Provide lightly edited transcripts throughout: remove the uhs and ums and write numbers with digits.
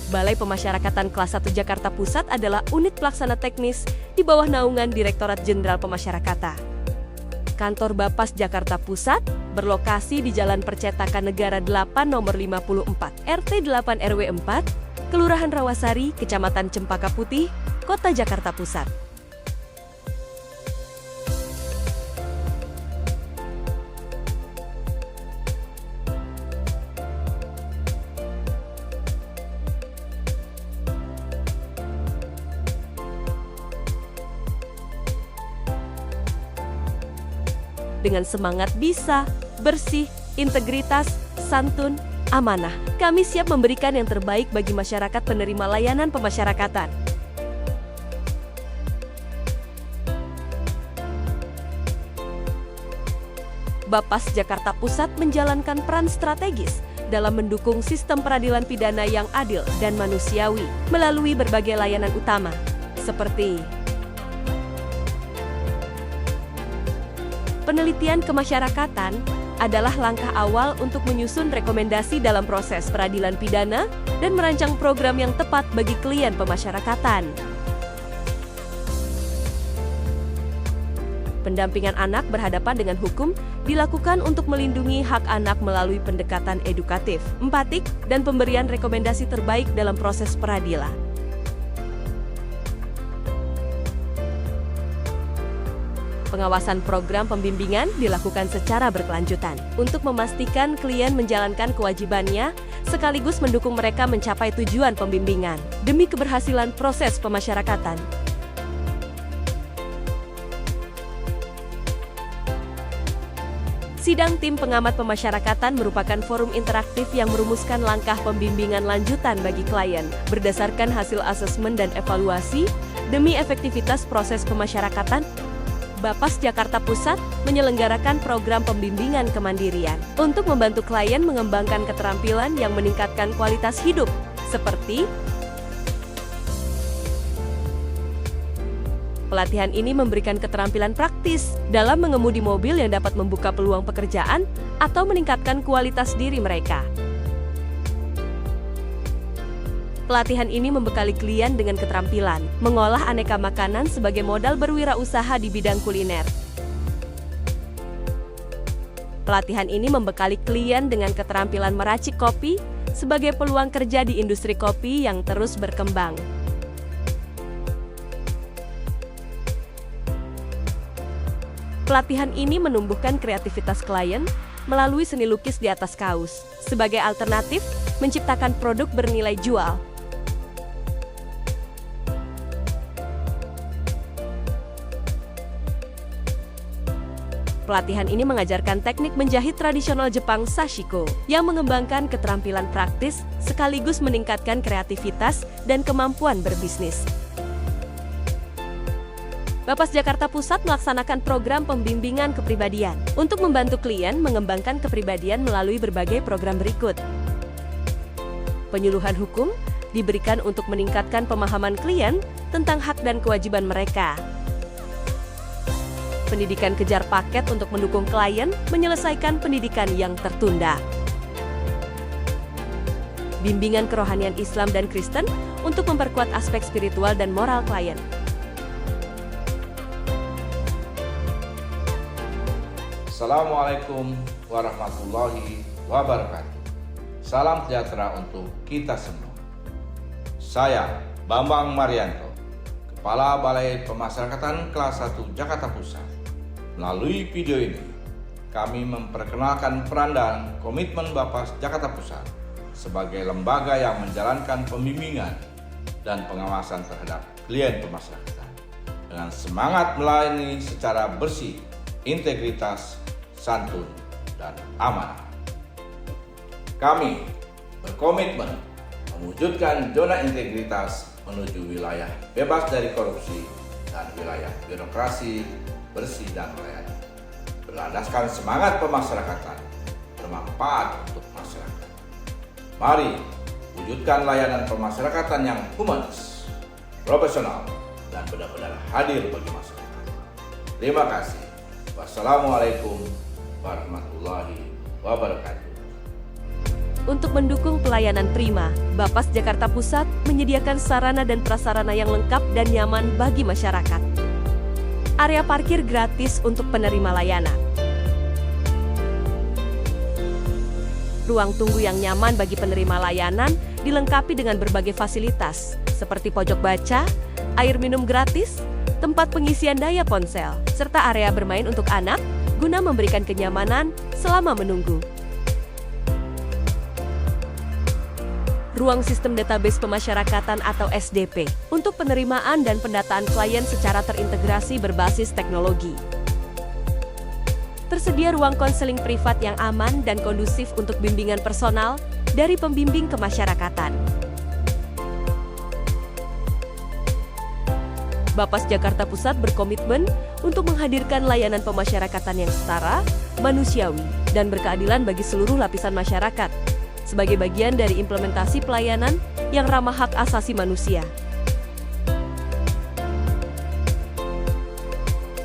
Balai Pemasyarakatan Kelas 1 Jakarta Pusat adalah unit pelaksana teknis di bawah naungan Direktorat Jenderal Pemasyarakatan. Kantor Bapas Jakarta Pusat berlokasi di Jalan Percetakan Negara 8 Nomor 54, RT 8 RW 4, Kelurahan Rawasari, Kecamatan Cempaka Putih, Kota Jakarta Pusat. Dengan semangat bisa, bersih, integritas, santun, amanah, kami siap memberikan yang terbaik bagi masyarakat penerima layanan pemasyarakatan. Bapas Jakarta Pusat menjalankan peran strategis dalam mendukung sistem peradilan pidana yang adil dan manusiawi melalui berbagai layanan utama, seperti penelitian kemasyarakatan adalah langkah awal untuk menyusun rekomendasi dalam proses peradilan pidana dan merancang program yang tepat bagi klien pemasyarakatan. Pendampingan anak berhadapan dengan hukum dilakukan untuk melindungi hak anak melalui pendekatan edukatif, empatik, dan pemberian rekomendasi terbaik dalam proses peradilan. Pengawasan program pembimbingan dilakukan secara berkelanjutan untuk memastikan klien menjalankan kewajibannya sekaligus mendukung mereka mencapai tujuan pembimbingan demi keberhasilan proses pemasyarakatan. Sidang tim pengamat pemasyarakatan merupakan forum interaktif yang merumuskan langkah pembimbingan lanjutan bagi klien berdasarkan hasil asesmen dan evaluasi demi efektivitas proses pemasyarakatan. Bapas Jakarta Pusat menyelenggarakan program pembimbingan kemandirian untuk membantu klien mengembangkan keterampilan yang meningkatkan kualitas hidup, seperti pelatihan ini memberikan keterampilan praktis dalam mengemudi mobil yang dapat membuka peluang pekerjaan atau meningkatkan kualitas diri mereka. Pelatihan ini membekali klien dengan keterampilan mengolah aneka makanan sebagai modal berwirausaha di bidang kuliner. Pelatihan ini membekali klien dengan keterampilan meracik kopi sebagai peluang kerja di industri kopi yang terus berkembang. Pelatihan ini menumbuhkan kreativitas klien melalui seni lukis di atas kaos sebagai alternatif menciptakan produk bernilai jual. Pelatihan ini mengajarkan teknik menjahit tradisional Jepang sashiko yang mengembangkan keterampilan praktis sekaligus meningkatkan kreativitas dan kemampuan berbisnis. Bapas Jakarta Pusat melaksanakan program pembimbingan kepribadian untuk membantu klien mengembangkan kepribadian melalui berbagai program berikut. Penyuluhan hukum diberikan untuk meningkatkan pemahaman klien tentang hak dan kewajiban mereka. Pendidikan kejar paket untuk mendukung klien menyelesaikan pendidikan yang tertunda. Bimbingan kerohanian Islam dan Kristen untuk memperkuat aspek spiritual dan moral klien. Assalamualaikum warahmatullahi wabarakatuh. Salam sejahtera untuk kita semua. Saya Bambang Marianto, Kepala Balai Pemasyarakatan Kelas 1 Jakarta Pusat. Melalui video ini, kami memperkenalkan peran dan komitmen Bapas Jakarta Pusat sebagai lembaga yang menjalankan pembimbingan dan pengawasan terhadap klien pemasyarakatan dengan semangat melayani secara bersih, integritas, santun, dan amanah. Kami berkomitmen mewujudkan zona integritas menuju wilayah bebas dari korupsi dan wilayah birokrasi bersih dan melayani, berlandaskan semangat pemasyarakatan bermanfaat untuk masyarakat. Mari wujudkan layanan pemasyarakatan yang humanis, profesional, dan benar-benar hadir bagi masyarakat. Terima kasih. Wassalamualaikum warahmatullahi wabarakatuh. Untuk mendukung pelayanan prima, Bapas Jakarta Pusat menyediakan sarana dan prasarana yang lengkap dan nyaman bagi masyarakat. Area parkir gratis untuk penerima layanan. Ruang tunggu yang nyaman bagi penerima layanan dilengkapi dengan berbagai fasilitas, seperti pojok baca, air minum gratis, tempat pengisian daya ponsel, serta area bermain untuk anak, guna memberikan kenyamanan selama menunggu. Ruang Sistem Database Pemasyarakatan atau SDP, untuk penerimaan dan pendataan klien secara terintegrasi berbasis teknologi. Tersedia ruang konseling privat yang aman dan kondusif untuk bimbingan personal dari pembimbing kemasyarakatan. Bapas Jakarta Pusat berkomitmen untuk menghadirkan layanan pemasyarakatan yang setara, manusiawi, dan berkeadilan bagi seluruh lapisan masyarakat, sebagai bagian dari implementasi pelayanan yang ramah hak asasi manusia.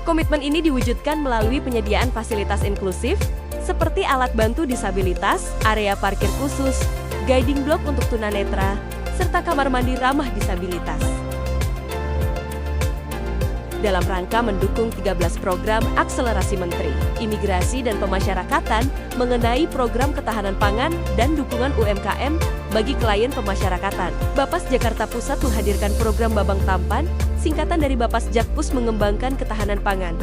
Komitmen ini diwujudkan melalui penyediaan fasilitas inklusif, seperti alat bantu disabilitas, area parkir khusus, guiding block untuk tunanetra, serta kamar mandi ramah disabilitas. Dalam rangka mendukung 13 program akselerasi Menteri, Imigrasi dan Pemasyarakatan mengenai program ketahanan pangan dan dukungan UMKM bagi klien pemasyarakatan, Bapas Jakarta Pusat menghadirkan program Babang Tampan, singkatan dari Bapas Jakpus mengembangkan ketahanan pangan.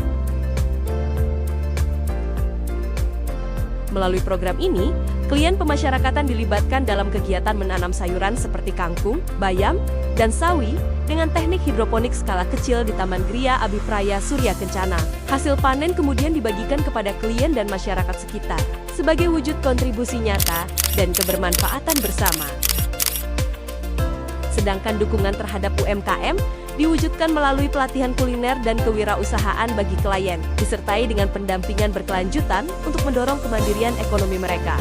Melalui program ini, klien pemasyarakatan dilibatkan dalam kegiatan menanam sayuran seperti kangkung, bayam, dan sawi dengan teknik hidroponik skala kecil di Taman Gria Abipraya Surya Kencana. Hasil panen kemudian dibagikan kepada klien dan masyarakat sekitar sebagai wujud kontribusi nyata dan kebermanfaatan bersama. Sedangkan dukungan terhadap UMKM diwujudkan melalui pelatihan kuliner dan kewirausahaan bagi klien, disertai dengan pendampingan berkelanjutan untuk mendorong kemandirian ekonomi mereka.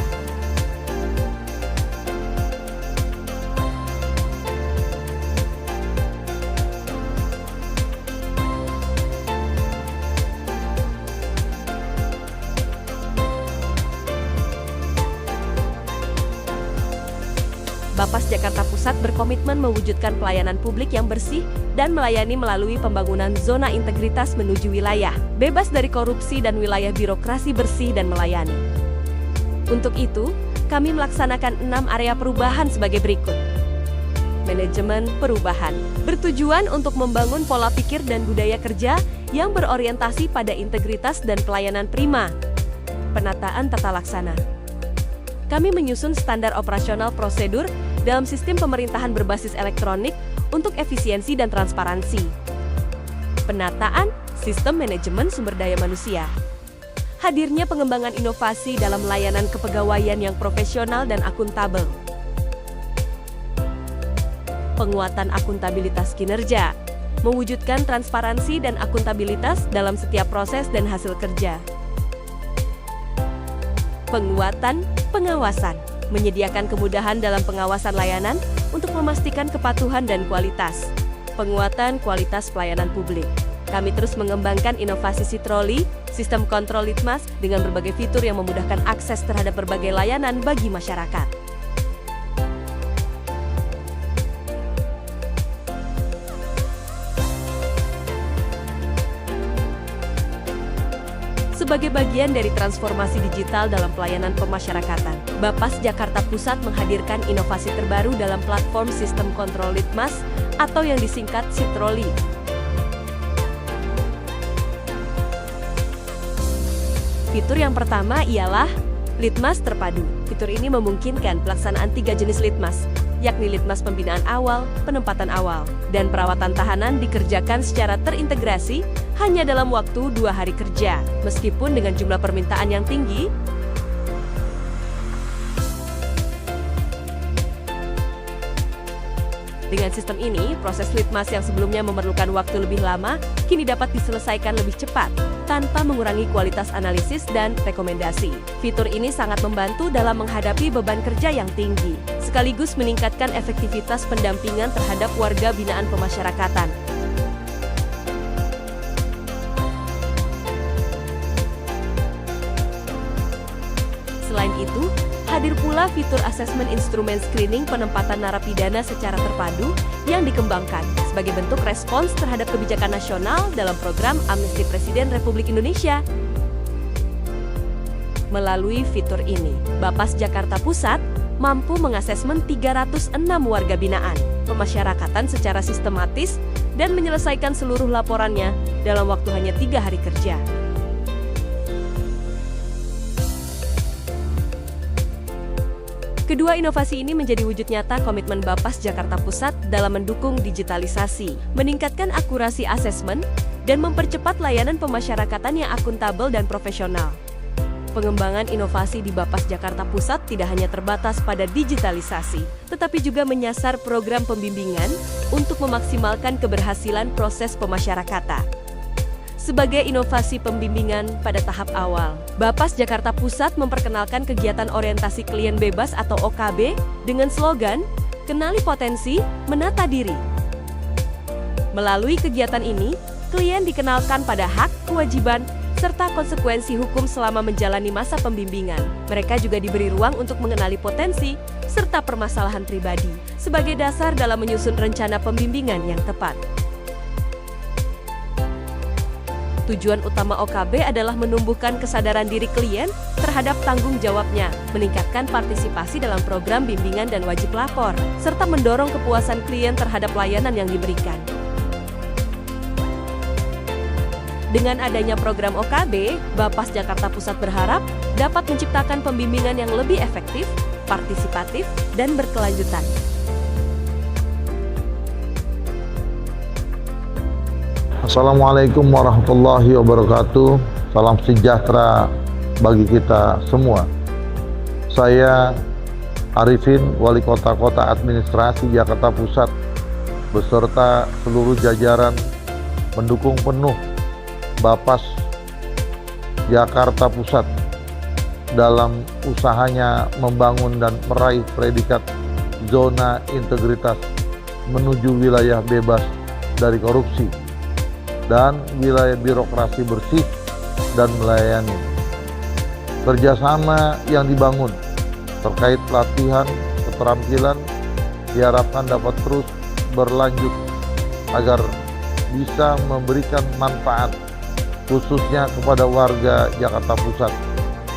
Bapas Jakarta Pusat berkomitmen mewujudkan pelayanan publik yang bersih dan melayani melalui pembangunan zona integritas menuju wilayah bebas dari korupsi dan wilayah birokrasi bersih dan melayani. Untuk itu, kami melaksanakan 6 area perubahan sebagai berikut. Manajemen perubahan bertujuan untuk membangun pola pikir dan budaya kerja yang berorientasi pada integritas dan pelayanan prima. Penataan tata laksana. Kami menyusun standar operasional prosedur dalam sistem pemerintahan berbasis elektronik untuk efisiensi dan transparansi. Penataan sistem manajemen sumber daya manusia. Hadirnya pengembangan inovasi dalam layanan kepegawaian yang profesional dan akuntabel. Penguatan akuntabilitas kinerja. Mewujudkan transparansi dan akuntabilitas dalam setiap proses dan hasil kerja. Penguatan pengawasan, menyediakan kemudahan dalam pengawasan layanan untuk memastikan kepatuhan dan kualitas. Penguatan kualitas pelayanan publik. Kami terus mengembangkan inovasi Sitroli, sistem kontrol Litmas dengan berbagai fitur yang memudahkan akses terhadap berbagai layanan bagi masyarakat. Sebagai bagian dari transformasi digital dalam pelayanan pemasyarakatan, Bapas Jakarta Pusat menghadirkan inovasi terbaru dalam platform sistem kontrol Litmas atau yang disingkat Sitroli. Fitur yang pertama ialah Litmas Terpadu. Fitur ini memungkinkan pelaksanaan 3 jenis Litmas, yakni Litmas pembinaan awal, penempatan awal, dan perawatan tahanan dikerjakan secara terintegrasi hanya dalam waktu 2 hari kerja. Meskipun dengan jumlah permintaan yang tinggi, dengan sistem ini, proses Litmas yang sebelumnya memerlukan waktu lebih lama, kini dapat diselesaikan lebih cepat, tanpa mengurangi kualitas analisis dan rekomendasi. Fitur ini sangat membantu dalam menghadapi beban kerja yang tinggi, sekaligus meningkatkan efektivitas pendampingan terhadap warga binaan pemasyarakatan. Selain itu, hadir pula fitur asesmen instrumen screening penempatan narapidana secara terpadu yang dikembangkan sebagai bentuk respons terhadap kebijakan nasional dalam program Amnesti Presiden Republik Indonesia. Melalui fitur ini, Bapas Jakarta Pusat mampu mengasesmen 306 warga binaan, pemasyarakatan secara sistematis, dan menyelesaikan seluruh laporannya dalam waktu hanya 3 hari kerja. Kedua inovasi ini menjadi wujud nyata komitmen Bapas Jakarta Pusat dalam mendukung digitalisasi, meningkatkan akurasi asesmen, dan mempercepat layanan pemasyarakatan yang akuntabel dan profesional. Pengembangan inovasi di Bapas Jakarta Pusat tidak hanya terbatas pada digitalisasi, tetapi juga menyasar program pembimbingan untuk memaksimalkan keberhasilan proses pemasyarakatan. Sebagai inovasi pembimbingan pada tahap awal, Bapas Jakarta Pusat memperkenalkan kegiatan orientasi klien bebas atau OKB dengan slogan, "Kenali potensi, menata diri". Melalui kegiatan ini, klien dikenalkan pada hak, kewajiban, serta konsekuensi hukum selama menjalani masa pembimbingan. Mereka juga diberi ruang untuk mengenali potensi, serta permasalahan pribadi, sebagai dasar dalam menyusun rencana pembimbingan yang tepat. Tujuan utama OKB adalah menumbuhkan kesadaran diri klien terhadap tanggung jawabnya, meningkatkan partisipasi dalam program bimbingan dan wajib lapor, serta mendorong kepuasan klien terhadap layanan yang diberikan. Dengan adanya program OKB, Bapas Jakarta Pusat berharap dapat menciptakan pembimbingan yang lebih efektif, partisipatif, dan berkelanjutan. Assalamualaikum warahmatullahi wabarakatuh. Salam sejahtera bagi kita semua. Saya Arifin, Wali Kota Administrasi Jakarta Pusat, beserta seluruh jajaran mendukung penuh Bapas Jakarta Pusat dalam usahanya membangun dan meraih predikat zona integritas menuju wilayah bebas dari korupsi dan wilayah birokrasi bersih dan melayani. Kerjasama yang dibangun terkait pelatihan keterampilan diharapkan dapat terus berlanjut agar bisa memberikan manfaat khususnya kepada warga Jakarta Pusat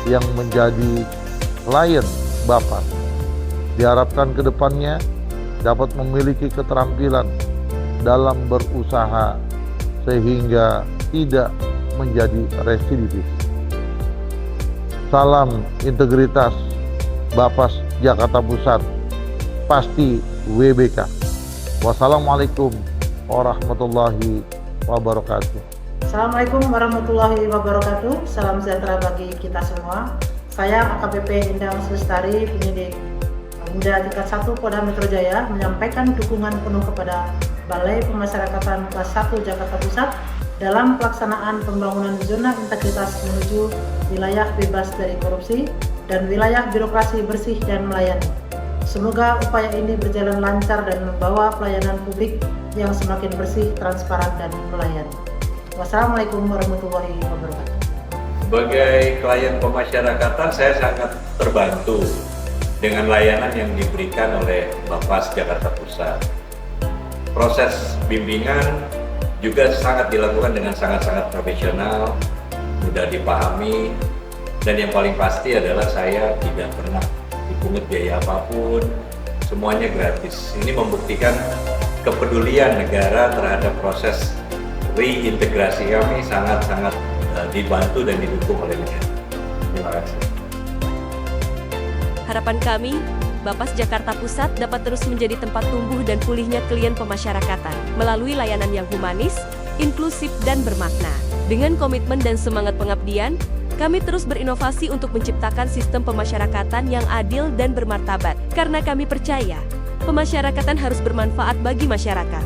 yang menjadi klien Bapas. Diharapkan ke depannya dapat memiliki keterampilan dalam berusaha sehingga tidak menjadi residivis. Salam integritas Bapas Jakarta Pusat, pasti WBK. Wassalamualaikum warahmatullahi wabarakatuh. Assalamualaikum warahmatullahi wabarakatuh. Salam sejahtera bagi kita semua. Saya AKBP Indang Lestari, penyidik Muda tingkat 1 Polda Metro Jaya, menyampaikan dukungan penuh kepada Balai Pemasyarakatan Kelas 1 Jakarta Pusat dalam pelaksanaan pembangunan zona integritas menuju wilayah bebas dari korupsi dan wilayah birokrasi bersih dan melayani. Semoga upaya ini berjalan lancar dan membawa pelayanan publik yang semakin bersih, transparan, dan melayani. Wassalamualaikum warahmatullahi wabarakatuh. Sebagai klien pemasyarakatan, saya sangat terbantu dengan layanan yang diberikan oleh Bapas Jakarta Pusat. Proses bimbingan juga sangat dilakukan dengan sangat-sangat profesional, mudah dipahami, dan yang paling pasti adalah saya tidak pernah dipungut biaya apapun, semuanya gratis. Ini membuktikan kepedulian negara terhadap proses reintegrasi kami sangat-sangat dibantu dan didukung oleh negara. Terima kasih. Harapan kami, Bapas Jakarta Pusat dapat terus menjadi tempat tumbuh dan pulihnya klien pemasyarakatan melalui layanan yang humanis, inklusif, dan bermakna. Dengan komitmen dan semangat pengabdian, kami terus berinovasi untuk menciptakan sistem pemasyarakatan yang adil dan bermartabat. Karena kami percaya, pemasyarakatan harus bermanfaat bagi masyarakat.